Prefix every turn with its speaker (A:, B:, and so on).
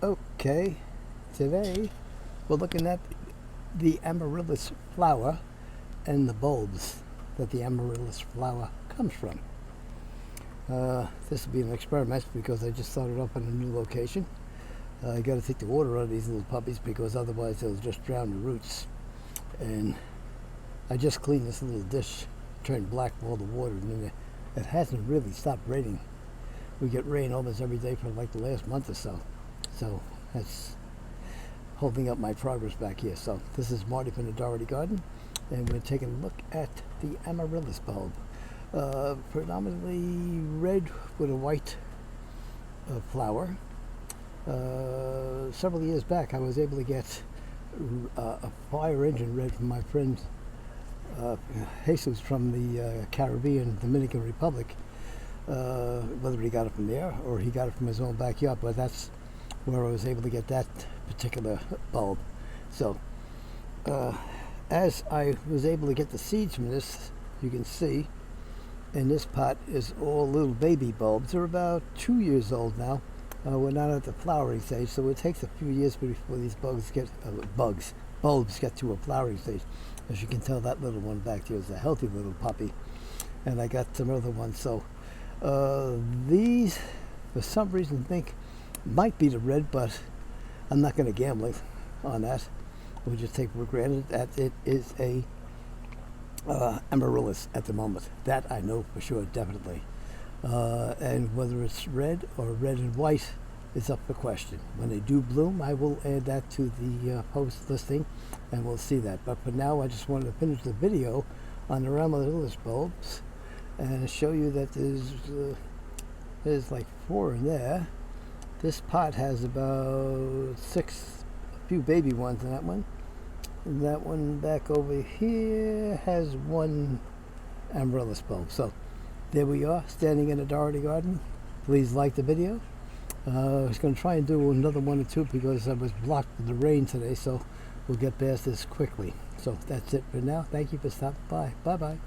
A: Okay, today we're looking at the amaryllis flower and the bulbs that the amaryllis flower comes from. This will be an experiment because I just started up in a new location. I got to take the water out of these little puppies because otherwise they'll just drown the roots. And I just cleaned this little dish, turned black with all the water, and it hasn't really stopped raining. We get rain almost every day for like the last month or so. So that's holding up my progress back here. So this is Marty from the Dougherty Garden, and we're taking a look at the amaryllis bulb. Predominantly red with a white flower. Several years back I was able to get a fire engine red from my friend Jesus from the Caribbean, Dominican Republic. Whether he got it from there or he got it from his own backyard, but that's where I was able to get that particular bulb. So as I was able to get the seeds from this, you can see in this pot is all little baby bulbs. They're about 2 years old now. We're not at the flowering stage, so it takes a few years before these bulbs get to a flowering stage. As you can tell, that little one back there is a healthy little puppy, and I got some other ones. So these, for some reason, think might be the red, but I'm not going to gamble on that. We'll just take for granted that it is a amaryllis at the moment. That I know for sure, definitely. And whether it's red or red and white is up for question. When they do bloom, I will add that to the post listing, and we'll see that. But for now, I just wanted to finish the video on the amaryllis bulbs and show you that there's like 4 in there. This pot has about 6, a few baby ones in that one. And that one back over here has 1 amaryllis bulb. So there we are, standing in the Dougherty Garden. Please like the video. I was going to try and do another 1 or 2 because I was blocked with the rain today, so we'll get past this quickly. So that's it for now. Thank you for stopping by. Bye-bye.